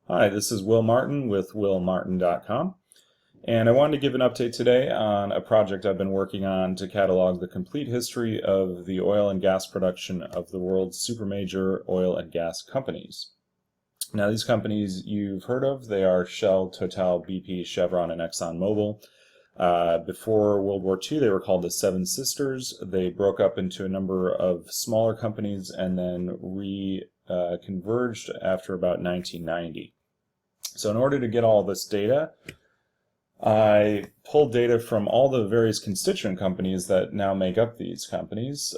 Hi, this is Will Martin with willmartin.com, and I wanted to give an update today on a project I've been working on to catalog the complete history of the oil and gas production of the world's supermajor oil and gas companies. Now, these companies you've heard of, they are Shell, Total, BP, Chevron, and ExxonMobil. Before World War II, they were called the Seven Sisters. They broke up into a number of smaller companies and then converged after about 1990. So in order to get all this data, I pulled data from all the various constituent companies that now make up these companies.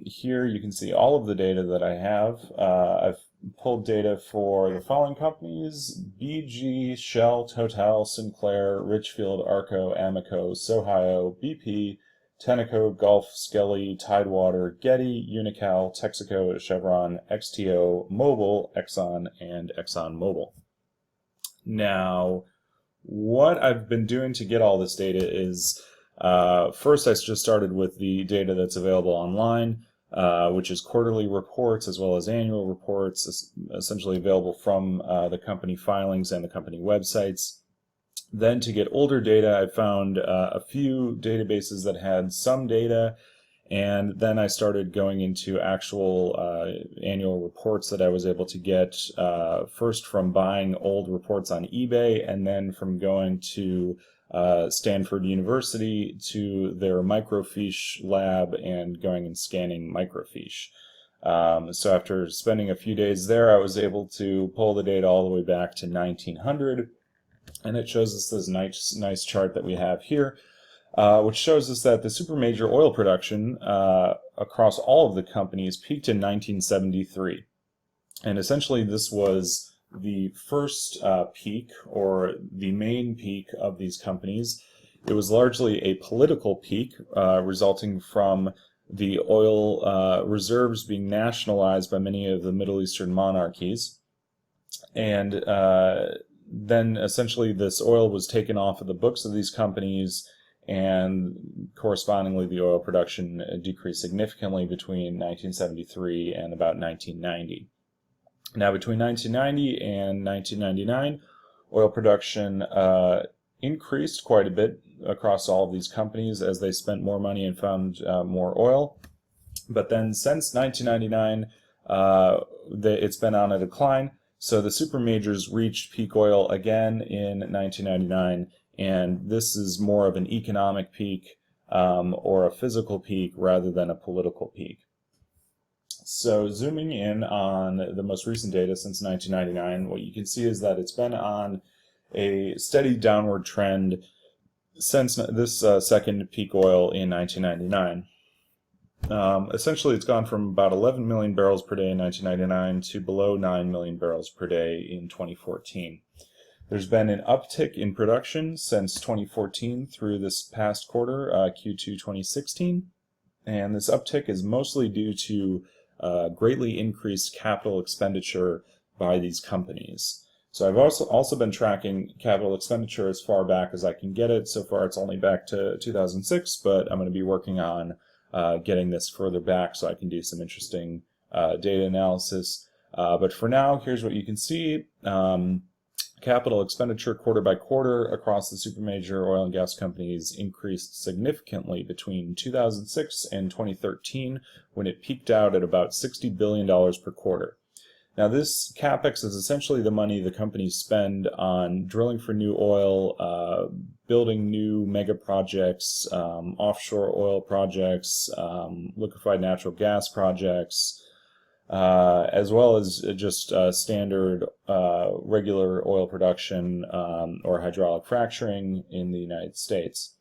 Here you can see all of the data that I have. I've pulled data for the following companies: BG, Shell, Total, Sinclair, Richfield, Arco, Amoco, Sohio, BP, Tenneco, Gulf, Skelly, Tidewater, Getty, Unocal, Texaco, Chevron, XTO, Mobil, Exxon, and ExxonMobil. Now, what I've been doing to get all this data is, first I just started with the data that's available online, which is quarterly reports as well as annual reports, essentially available from the company filings and the company websites. Then to get older data, I found a few databases that had some data, and then I started going into actual annual reports that I was able to get, first from buying old reports on eBay, and then from going to Stanford University to their microfiche lab and going and scanning microfiche. So after spending a few days there, I was able to pull the data all the way back to 1900, and it shows us this nice chart that we have here, which shows us that the supermajor oil production across all of the companies peaked in 1973. And essentially this was the first peak, or the main peak of these companies. It was largely a political peak, resulting from the oil reserves being nationalized by many of the Middle Eastern monarchies. And then essentially this oil was taken off of the books of these companies, and correspondingly the oil production decreased significantly between 1973 and about 1990. Now, between 1990 and 1999, oil production increased quite a bit across all of these companies as they spent more money and found more oil. But then since 1999, it's been on a decline. So the supermajors reached peak oil again in 1999, and this is more of an economic peak or a physical peak rather than a political peak. So zooming in on the most recent data since 1999, what you can see is that it's been on a steady downward trend since this second peak oil in 1999. Essentially, it's gone from about 11 million barrels per day in 1999 to below 9 million barrels per day in 2014. There's been an uptick in production since 2014 through this past quarter, Q2 2016, and this uptick is mostly due to greatly increased capital expenditure by these companies. So I've also been tracking capital expenditure as far back as I can get it. So far it's only back to 2006, but I'm going to be working on getting this further back so I can do some interesting data analysis. But for now, here's what you can see. Capital expenditure quarter by quarter across the supermajor oil and gas companies increased significantly between 2006 and 2013, when it peaked out at about $60 billion per quarter. Now, this CAPEX is essentially the money the companies spend on drilling for new oil, building new mega projects, offshore oil projects, liquefied natural gas projects, as well as just standard regular oil production or hydraulic fracturing in the United States.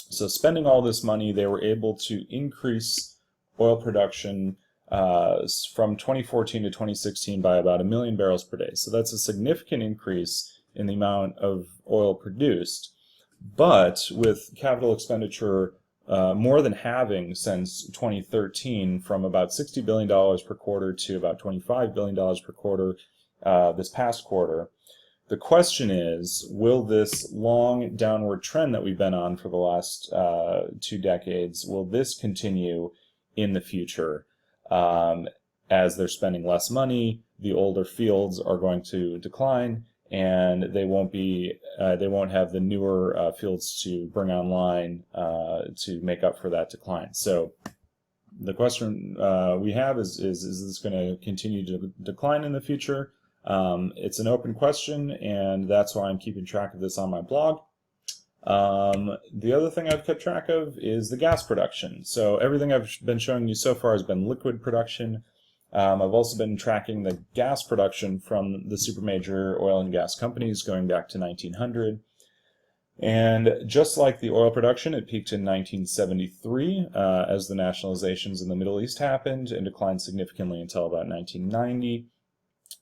So spending all this money, they were able to increase oil production from 2014 to 2016 by about 1 million barrels per day. So that's a significant increase in the amount of oil produced, but with capital expenditure more than halving since 2013, from about $60 billion per quarter to about $25 billion per quarter this past quarter. The question is, will this long downward trend that we've been on for the last 2 decades, will this continue in the future? As they're spending less money, the older fields are going to decline, and they won't have the newer fields to bring online to make up for that decline. So the question we have is this going to continue to decline in the future? It's an open question, and that's why I'm keeping track of this on my blog. The other thing I've kept track of is the gas production. So everything I've been showing you so far has been liquid production. I've also been tracking the gas production from the supermajor oil and gas companies going back to 1900. And just like the oil production, it peaked in 1973 as the nationalizations in the Middle East happened and declined significantly until about 1990.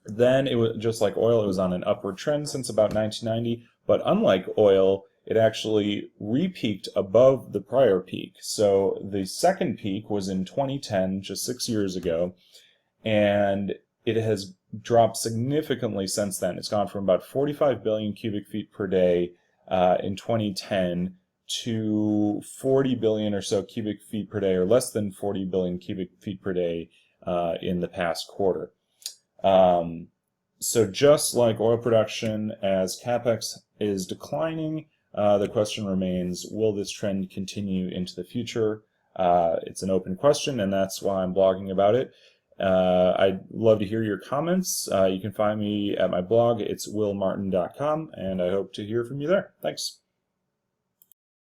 Then, it was just like oil, it was on an upward trend since about 1990. But unlike oil, it actually re-peaked above the prior peak. So the second peak was in 2010, just 6 years ago, and it has dropped significantly since then. It's gone from about 45 billion cubic feet per day in 2010 to 40 billion or so cubic feet per day, or less than 40 billion cubic feet per day in the past quarter. So just like oil production, as CAPEX is declining, the question remains, will this trend continue into the future? It's an open question, and that's why I'm blogging about it. I'd love to hear your comments. You can find me at my blog. It's willmartin.com, and I hope to hear from you there. Thanks.